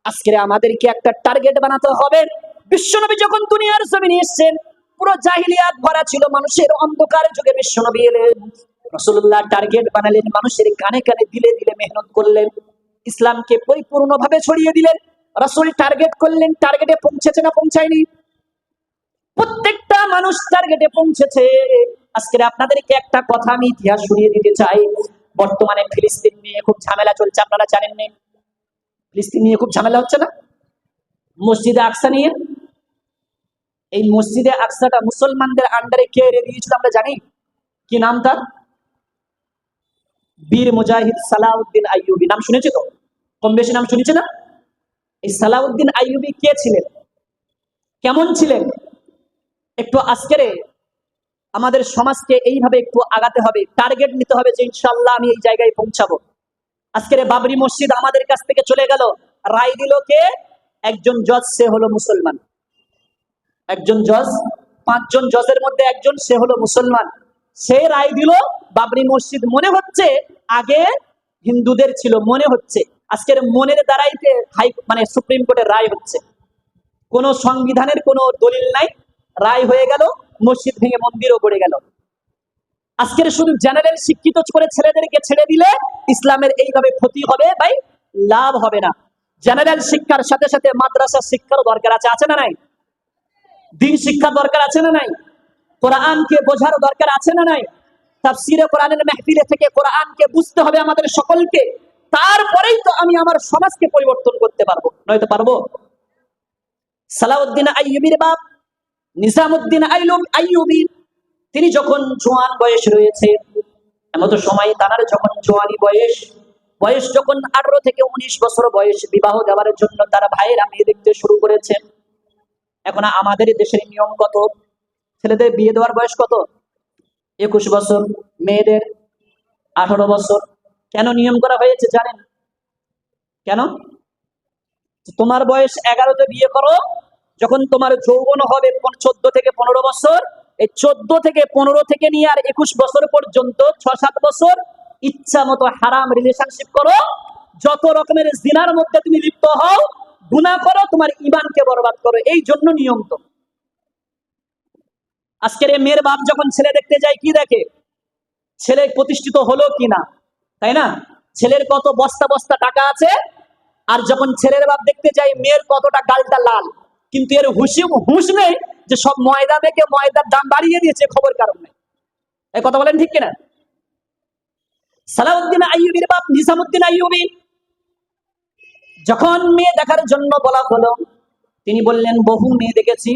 আজকে আমাদেরকে একটা টার্গেট বানাতে হবে। বিশ্বনবী যখন দুনিয়ার জমিনে এসেছেন, পুরো জাহিলিয়াত ভরা ছিল, মানুষের অন্ধকার যুগে বিশ্বনবী এলেন। রাসূলুল্লাহ টার্গেট বানালেন, মানুষের কানে কানে দিলে দিলে মেহনত করলেন, ইসলামকে পরিপূর্ণভাবে ছড়িয়ে দিলেন। রাসূল টার্গেট করলেন, টার্গেটে পৌঁছেছে না পৌঁছায়নি? প্রত্যেকটা মানুষ টার্গেটে পৌঁছেছে। আজকে আপনাদেরকে একটা কথা আমি ইতিহাস শুনিয়ে দিতে চাই। বর্তমানে ফিলিস্তিন নিয়ে খুব ঝামেলা চলছে, আপনারা জানেন না? ফিলিস্তিন নিয়ে খুব ঝামেলা হচ্ছে না? মসজিদে আকসা নিয়ে। এই মসজিদে আকসাটা মুসলমানদের আন্ডারে কে এনে দিয়েছিল আমরা জানি? কি নাম তার? বীর মুজাহিদ সালাউদ্দিন আইয়ুবী। নাম শুনেছে তো? কম বেশি নাম শুনেছে না? এই সালাউদ্দিন আইয়ুবী কে ছিলেন, কেমন ছিলেন? একটু আজকের আমাদের সমাজকে এইভাবে একটু আগাতে হবে, টার্গেট নিতে হবে যে ইনশাআল্লাহ আমি এই জায়গায় পৌঁছাবো। আজকের বাবরি মসজিদ আমাদের কাছ থেকে চলে গেল, রায় দিল কে? একজন জজ, সে হলো মুসলমান। একজন জজ, 5 জন জজের মধ্যে একজন, সে হলো মুসলমান। সে রায় দিল বাবরি মসজিদ মনে হচ্ছে আগে হিন্দুদের ছিল, মনে হচ্ছে। আজকের মনের দ্বারাইতে মানে সুপ্রিম কোর্টের রায় হচ্ছে। কোন সংবিধানের কোন দলিল নাই, রায় হয়ে গেল, মসজিদ ভেঙে মন্দিরও করে গেল। আজকের শুধু জেনারেল শিক্ষিত করে ছেলেদেরকে ছেড়ে দিলে ইসলামের এইভাবে ক্ষতি হবে ভাই, লাভ হবে না। জেনারেল শিক্ষার সাথে সাথে মাদ্রাসা শিক্ষারও দরকার আছে, আছে না নাই? দিন শিক্ষা দরকার আছে না নাই? কোরআনকে বোঝার দরকার আছে না নাই? তাফসীরে কোরআনের মাহফিলে থেকে কোরআনকে বুঝতে হবে আমাদের সকলকে। তারপরেই তো আমি আমার সমাজকে পরিবর্তন করতে পারবো, নয়তো পারবো? সালাউদ্দিন আইয়ুবীর বাপ নিজামুদ্দিন আইয়ুবী, তিনি যখন জোয়ান বয়স রয়েছে, এমত সময় তার যখন জোয়ানি বয়স, বয়স যখন 18 থেকে 19 বছর বয়স, বিবাহ দেওয়ার জন্য তার ভাইয়েরা মেয়ে দেখতে শুরু করেছে। এখন আমাদের দেশের নিয়ম কত? ছেলেদের বিয়ে দেওয়ার বয়স কত? 21 বছর, মেয়েদের 18 বছর। কেন নিয়ম করা হয়েছে জানেন? কেন? তোমার বয়স 11তে বিয়ে করো, যখন তোমার যৌবন হবে 14 থেকে 15 বছর, এই 14 থেকে 15 থেকে নিয়ে আর 21 বছর পর্যন্ত 6-7 বছর ইচ্ছা মতো হারাম রিলেশনশিপ করো, যত রকমের জিনার মধ্যে তুমি লিপ্ত হও, গুনাহ করো, তোমার ঈমানকে বরবাদ করো। এই জন্য নিয়ম। তো আজকের এই মেয়ের বাপ যখন ছেলে দেখতে যায়, কি দেখে? ছেলে প্রতিষ্ঠিত হলো কিনা, তাই না? ছেলের কত বস্তা বস্তা টাকা আছে। আর যখন ছেলের বাপ দেখতে যায় মেয়ের কতটা গালটা লাল, কিন্তু এর হুঁশ নেই যে সব ময়দা মেখে ময়দার দাম বাড়িয়ে দিয়েছে, খবর কারণ নেই। এই কথা বলেন ঠিক কিনা? সালাউদ্দিন আইয়ুবীর বাপ নিজামুদ্দিন আইয়ুবী যখন মেয়ে দেখার জন্য বলা হলো, তিনি বললেন বহু মেয়ে দেখেছি,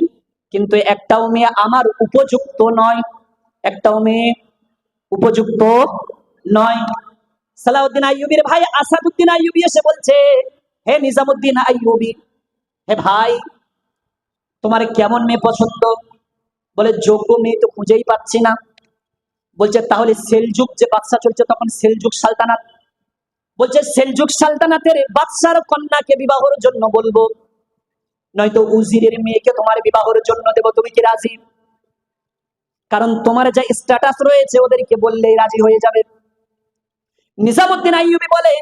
কিন্তু একটাও মেয়ে আমার উপযুক্ত নয়, একটাও মেয়ে উপযুক্ত নয়। সালাউদ্দিন আইয়ুবীর ভাই আসাদউদ্দিন আইয়ুবী এসে বলছে, হে নিজামুদ্দিন আইয়ুবী, হে ভাই, তোমার কেমন মেয়ে পছন্দ? বলে যোগ্য মেয়ে তো খুঁজেই পাচ্ছি না। বলছে তাহলে সেলজুক যে বাদশা চলছে তখন, সেলজুক সালতানাত, বলছে সেলজুক সালতানাতের বাদশার কন্যাকে বিবাহের জন্য বলবো, নয়তো উজিরের মেয়েকে তোমার বিবাহের জন্য দেব, তুমি কি রাজি? কারণ তোমার যা স্ট্যাটাস রয়েছে ওদেরকে বললেই রাজি হয়ে যাবে। নিজামুদ্দিন আইয়ুবী বলে,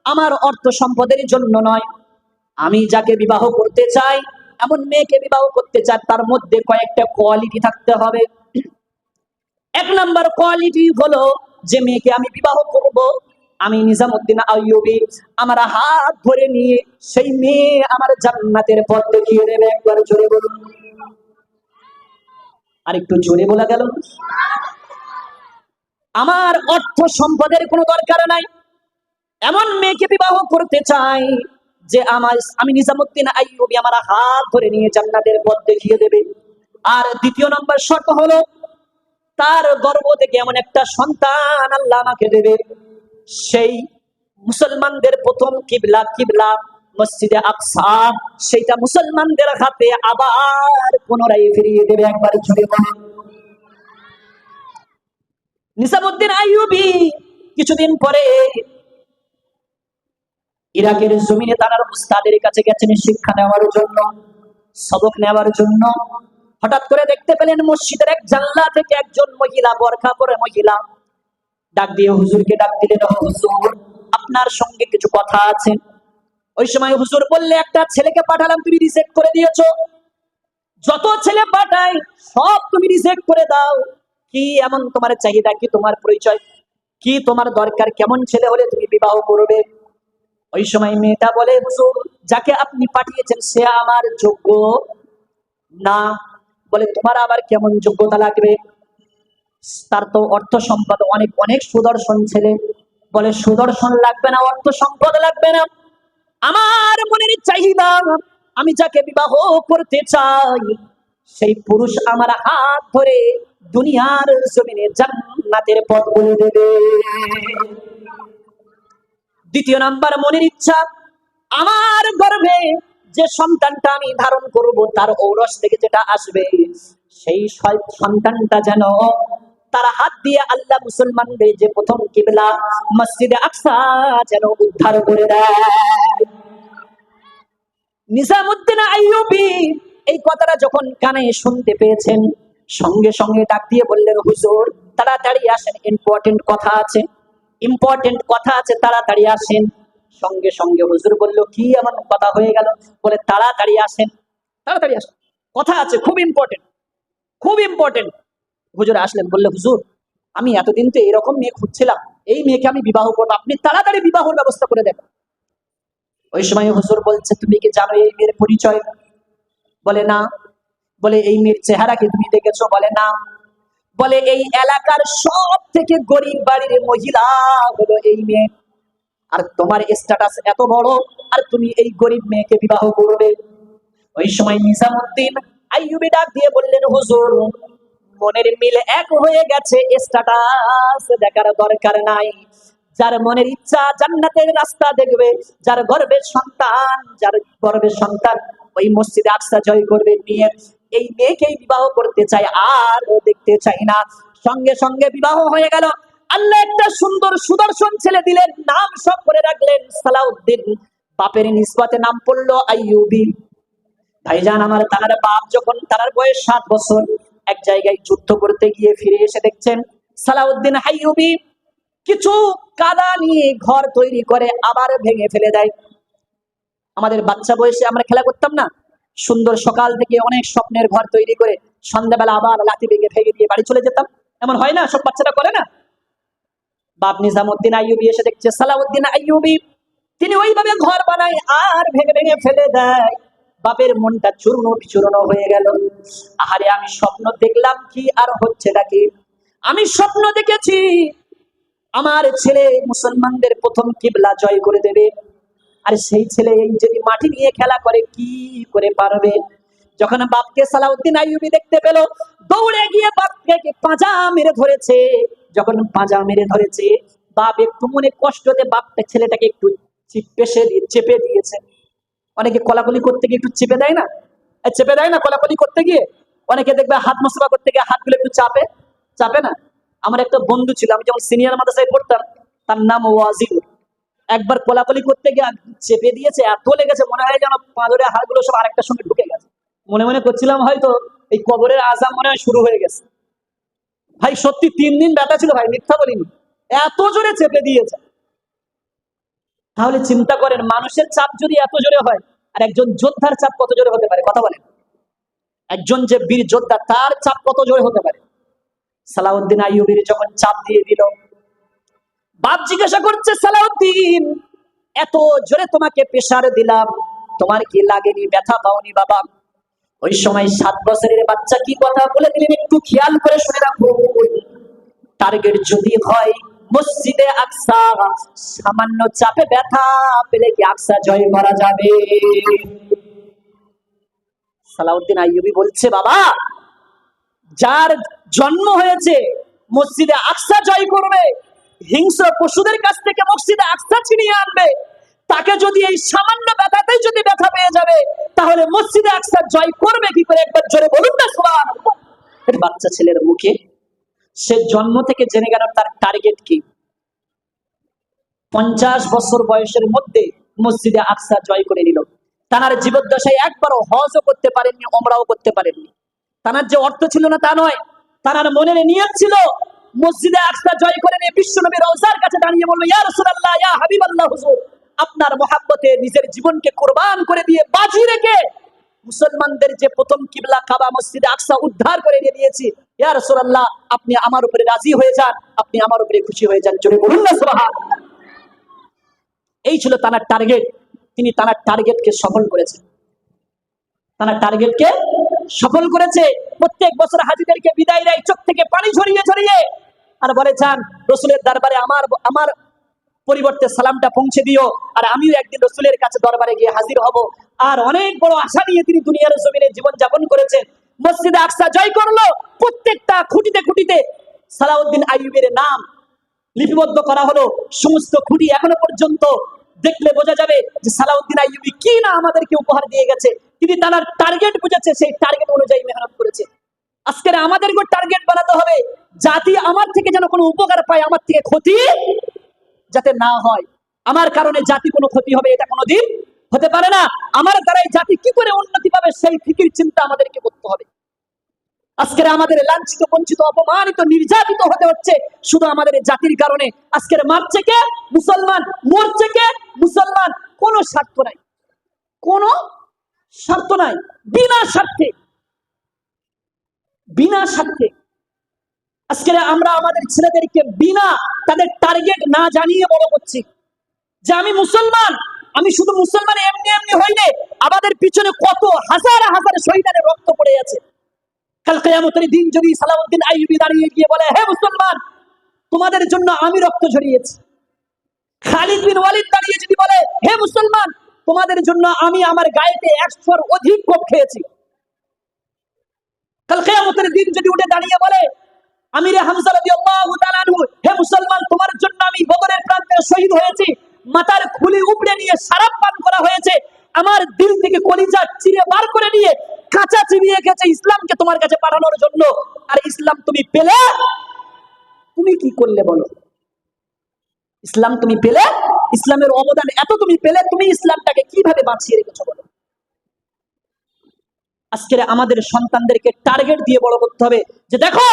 আমার অর্থ সম্পদের জন্য নয়, আমি যাকে বিবাহ করতে চাই, এমন মেয়েকে বিবাহ করতে চাই, তার মধ্যে কয়েকটা কোয়ালিটি থাকতে হবে। 1 নাম্বার কোয়ালিটি হলো, যে মেয়েকে আমি বিবাহ করব, আমি নিজামুদ্দিন আইয়ুবী আমার হাত ধরে নিয়ে সেই মেয়ে আমার জান্নাতের পথ দেখিয়ে দেবে। একবার জোরে বলুন। আর একটু জোরে বলা গেল। আমার অর্থ সম্পদের কোনো দরকার নাই, এমন মেয়েকে বিবাহ করতে চাই যে আমি নিজামুদ্দিন আইয়ুবী আমার হাত ধরে নিয়ে জান্নাতের পথ দেখিয়ে দেবে। আর 2 নম্বর শর্ত হলো, তার গর্ভ থেকে এমন একটা সন্তান আল্লাহ আমাকে দেবে, সেই মুসলমানদের প্রথম কিবলা মসজিদে আকসা, সেইটা মুসলমানদের হাতে আবার পুনরায় ফিরিয়ে দেবে। একবার জোরে বলুন। নিজামুদ্দিন আইয়ুবী কিছুদিন পরে ইরাকের জমিনে তার উস্তাদের কাছে গেছেন শিক্ষা নেওয়ার জন্য, সবক নেওয়ার জন্য। হঠাৎ করে দেখতে পেলেন মসজিদের এক জানলা থেকে একজন মহিলা, বোরকা পরে মহিলা, ডাক দিয়ে হুজুরকে ডাক দিলেন, হুজুর আপনার সঙ্গে কিছু কথা আছে। ওই সময় হুজুর বললে, একটা ছেলেকে পাঠালাম, তুমি রিজেক্ট করে দিয়েছো। যত ছেলে পাঠাই সব তুমি রিজেক্ট করে দাও। কি এমন তোমার চাহিদা, কি তোমার পরিচয়, কি তোমার দরকার, কেমন ছেলে হলে তুমি বিবাহ করবে? ওই সময় মেয়েটা বলে, হুজুর যাকে আপনি পাঠিয়েছেন সে আমার যোগ্য না। বলে, তোমার আবার কেমন যোগ্যতা লাগবে? তার তো অর্থ সম্পদ অনেক, অনেক সুদর্শন ছেলে। বলে, সুদর্শন লাগবে না, অর্থ সম্পদ লাগবে না, আমার মনের চাহিদা, আমি যাকে বিবাহ করতে চাই সেই পুরুষ আমার হাত ধরে দুনিয়ার জমিনে জান্নাতের পথ বলে দেবে। দ্বিতীয় নাম্বার মনের ইচ্ছা, আমার গর্ভে যে সন্তানটা আমি ধারণ করব তার ঔরস থেকে যেটা আসবে সেই সন্তানটা যেন তার হাত দিয়ে আল্লাহ মুসলমানদের যে প্রথম কিবলা মসজিদে আকসা যেন উদ্ধার করে দেয়। নিজামুদ্দিন আইয়ুবী এই কথাটা যখন কানে শুনতে পেয়েছেন, সঙ্গে সঙ্গে ডাক দিয়ে বললেন, হুজুর তাড়াতাড়ি আসেন, ইম্পর্টেন্ট কথা আছে, ইম্পর্টেন্ট কথা আছে, তাড়াতাড়ি আসেন। সঙ্গে সঙ্গে হুজুর বলল, কি এমন কথা হয়ে গেল? বলে, তাড়াতাড়ি আসেন, তাড়াতাড়ি আসেন, কথা আছে, খুব ইম্পর্টেন্ট, খুব ইম্পর্টেন্ট। হুজুর আসলেন, বললে, হুজুর আমি এতদিন তো এরকম মেয়ে খুঁজছিলাম, এই মেয়েকে আমি বিবাহ করবো, আপনি তাড়াতাড়ি বিবাহের ব্যবস্থা করে দেন। ওই সময় হুজুর বলছে, তুমি কি জানো এই মেয়ের পরিচয়? বলে, না। বলে, এই মেয়ের চেহারা কি তুমি দেখেছো? বলে, না। বলে, এই এলাকার সব থেকে গরিব বাড়ির মহিলা হলো এই মেয়ে, আর তোমার স্ট্যাটাস এত বড়, আর তুমি এই গরিব মেয়েকে বিবাহ করবে? ওই সময় নিজামুদ্দিন আইয়ুবী ডাক দিয়ে বললেন, হুজুর মনের মিল এক হয়ে গেছে, স্ট্যাটাস দেখার দরকার নাই। যার মনের ইচ্ছা জান্নাতের রাস্তা দেখবে, যার গর্বের সন্তান, যার গর্বের সন্তান ওই মসজিদে আকসা জয় করবে, নিয়ে এই মেয়েকেই বিবাহ করতে চাই, আর দেখতে চাই না। সঙ্গে সঙ্গে বিবাহ হয়ে গেল। আল্লাহ একটা সুন্দর সুদর্শন ছেলে দিলেন, নাম সব করে রাখলেন সালাউদ্দিন। বাপের নিসবতে নাম পড়লো আইয়ুবী। ভাইজান আমার, তার বাপ যখন তার বয়স 7 বছর এক জায়গায় যুদ্ধ করতে গিয়ে ফিরে এসে দেখছেন সালাউদ্দিন আইয়ুবী কিছু কাদা নিয়ে ঘর তৈরি করে আবার ভেঙে ফেলে দেয়। আমাদের বাচ্চা বয়সে আমরা খেলা করতাম না, সুন্দর সকাল থেকে অনেক স্বপ্নের ঘর তৈরি করে সন্ধ্যাবেলা আবার লাঠি ভেঙে দিয়ে বাড়ি চলে যেতাম, এমন হয় না? সব বাচ্চারা করে না? বাপ নিজামুদ্দিন আইয়ুবী এসে দেখছে সালাউদ্দিন আইয়ুবী তিনি ওইভাবে ঘর বানায় আর ভেঙে ভেঙে ফেলে দেয়। বাপের মনটা চূর্ণ বিচূর্ণ হয়ে গেল। আহারে, আমি স্বপ্ন দেখলাম কি আর হচ্ছেটা কি? আমি স্বপ্ন দেখেছি আমার ছেলে মুসলমানদের প্রথম কিবলা জয় করে দেবে, আর সেই ছেলে এই যদি মাটি নিয়ে খেলা করে কি করে পারবে? যখন বাপকে সালাউদ্দিন আইয়ুবী দেখতে পেল, দৌড়ে গিয়ে বাপকে পাঁজা মেরে ধরেছে। যখন পাঁজা মেরে ধরেছে, বাপ একটু মনে কষ্টতে বাপটা ছেলেটাকে একটু চেপে দিয়েছে। অনেকে কলাকলি করতে গিয়ে একটু চেপে দেয় না, চেপে দেয় না কলাকলি করতে গিয়ে? অনেকে দেখবে হাত মোছাফা করতে গিয়ে হাতগুলো একটু চাপে, চাপে না? আমার একটা বন্ধু ছিল, আমি যখন সিনিয়র মাদ্রাসায় পড়তাম, তার নাম ওয়াজির। একবার কোলাকুলি করতে গিয়ে চেপে দিয়েছে, এত লেগেছে মনে হয় যেন পাঁজরের হাড়গুলো সব আরেকটার সঙ্গে ঢুকে গেছে। মনে মনে করছিলাম হয়তো এই কবরের আযাব মনে হয় শুরু হয়ে গেছে। ভাই সত্যি 3 দিন ব্যথা ছিল ভাই, মিথ্যা বলিনি, এত জোরে চেপে দিয়েছে। তাহলে চিন্তা করেন, মানুষের চাপ যদি এত জোরে হয়, আর একজন যোদ্ধার চাপ কত জোরে হতে পারে? কথা বলেন, একজন যে বীর যোদ্ধা তার চাপ কত জোরে হতে পারে? সালাউদ্দিন আইয়ুবীর যখন চাপ দিয়ে দিল, বাপ জিজ্ঞাসা করছে, সালাউদ্দিন এত জোরে তোমাকে প্রেসার দিলাম, তোমার কি লাগেনি, ব্যথা পাওনি বাবা? ওই সময় 7 বছরের বাচ্চা কি কথা বলে দিলেন একটু খেয়াল করে শুনে রাখো। টার্গেট যদি হয় মসজিদে আকসা, সামান্য চাপে ব্যথা পেলে কি আকসা জয় করা যাবে? সালাউদ্দিন আইয়ুবী বলছে, বাবা যার জন্ম হয়েছে মসজিদে আকসা জয় করবে, হিংস্র পশুদের কাছ থেকে মসজিদে আকসা ছিনিয়ে আনবে, তাকে যদি এই সামান্য ব্যথাতেই যদি ব্যথা পেয়ে যাবে, তাহলে মসজিদে আকসা জয় করবে কি করে? একবার জোরে বলুন না সুবহানাল্লাহ। বাচ্চা ছেলের মুখে সে জন্ম থেকে জেনে গেল তার টার্গেট কি। 50 বছর বয়সের মধ্যে মসজিদে আকসা জয় করে নিল। তার জীবদ্দশায় একবারও হজও করতে পারেননি, ওমরাও করতে পারেননি। তার যে অর্থ ছিল না তা নয়, তার মনের নিয়ত ছিল মসজিদে আকসা জয় করে নিয়ে বিশ্বনবীর রওজার কাছে দাঁড়িয়ে বলবে, ইয়া রাসূলুল্লাহ, ইয়া হাবিবাল্লাহ, হুজুর আপনার মহাব্বতে নিজের জীবনকে কোরবান করে দিয়ে বাজি রেখে মুসলমানদের যে প্রথম কিবলা কাবা মসজিদে আকসা উদ্ধার করে এনে দিয়েছি, ইয়া রাসূলুল্লাহ আপনি আমার উপরে রাজি হয়ে যান, আপনি আমার উপরে খুশি হয়ে যান, জোরে বলুন না সুবহানাল্লাহ। এই ছিল তার টার্গেট। তিনি তার টার্গেটকে সফল করেছেন, তার টার্গেটকে সফল করেছে। প্রত্যেক বছর হাজীদেরকে বিদায় দেয় চোখ থেকে পানি ঝরিয়ে ঝরিয়ে, আর বলে যান রসুলের দরবারে আমার আমার পরিবর্তে সালামটা পৌঁছে দিও, আর আমিও একদিন রসুলের কাছে দরবারে গিয়ে হাজির হব। আর অনেক বড় আশা নিয়ে তিনি দুনিয়ার জমিনে জীবন যাপন করেছেন। মসজিদে আকসা জয় করলো, প্রত্যেকটা খুঁটিতে খুঁটিতে সালাউদ্দিন আইয়ুবের নাম লিপিবদ্ধ করা হলো। সমস্ত খুঁটি এখনো পর্যন্ত দেখলে বোঝা যাবে যে সালাউদ্দিন আইয়ুবী কি না আমাদেরকে উপহার দিয়ে গেছে। তিনি তার টার্গেট বুঝেছে, সেই টার্গেট অনুযায়ী মেহনত করেছে। আজকে আমাদেরকে টার্গেট বানাতে হবে, জাতি আমার থেকে যেন কোনো উপকার পায়, আমার থেকে ক্ষতি যাতে না হয়। আমার কারণে জাতি কোনো ক্ষতি হবে এটা কোনোদিন হতে পারে না। আমার দ্বারাই জাতি কি করে উন্নতি পাবে সেই ফিকির চিন্তা আমাদেরকে করতে হবে। আজকের আমাদের লাঞ্ছিত, বঞ্চিত, অপমানিত, নির্যাতিত হতে হচ্ছে শুধু আমাদের জাতির কারণে। আজকের মারছে কে? মুসলমান। মরছে কে? মুসলমান। কোনো স্বার্থ নাই, কোনো স্বার্থ নাই, বিনা স্বার্থে, বিনা স্বার্থে। আজকের আমরা আমাদের ছেলেদেরকে বিনা তাদের টার্গেট না জানিয়ে বড় করছি যে আমি মুসলমান, আমি শুধু মুসলমান এমনি এমনি হইলে। আমাদের পিছনে কত হাজার হাজার শহীদের রক্ত পড়ে আছে। কাল কিয়ামতের দিন যদি সালাউদ্দিন আইয়ুবী দাঁড়িয়ে গিয়ে বলে হে মুসলমান তোমাদের জন্য আমি রক্ত ঝরিয়েছি, খালিদ বিন ওয়ালিদ দাঁড়িয়ে যদি বলে হে মুসলমান তোমাদের জন্য আমি আমার গায়েতে 100-র অধিক কোপ খেয়েছি, কাল কিয়ামতের দিন যদি উঠে দাঁড়িয়ে বলে আমিরে হামজা রাদিয়াল্লাহু তাআলা আনহু হে মুসলমান তোমার জন্য আমি বদরের প্রান্তে শহীদ হয়েছি, মাথার খুলি উপড়ে নিয়ে শরাব পান করা হয়েছে, আমার দিল থেকে কলিজা চিরে বার করে নিয়ে কাঁচা চিবিয়ে গেছে ইসলামকে তোমার কাছে পাঠানোর জন্য, আর ইসলাম তুমি পেলে, তুমি কি করলে বলো? ইসলাম তুমি পেলে, ইসলামের অবদান এত তুমি পেলে, তুমি ইসলামটাকে কিভাবে বাঁচিয়ে রেখেছো বলো? আজকের আমাদের সন্তানদেরকে টার্গেট দিয়ে বড় করতে হবে যে দেখো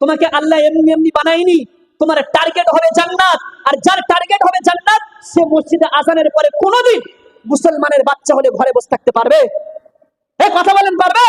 তোমাকে আল্লাহ এমনি এমনি বানায়নি, তোমার টার্গেট হবে জান্নাত। আর যার টার্গেট হবে জান্নাত সে মসজিদে আজানের পরে কোনোদিন মুসলমানের বাচ্চা হলে ঘরে বসে থাকতে পারবে? কথা বলেন পারবে?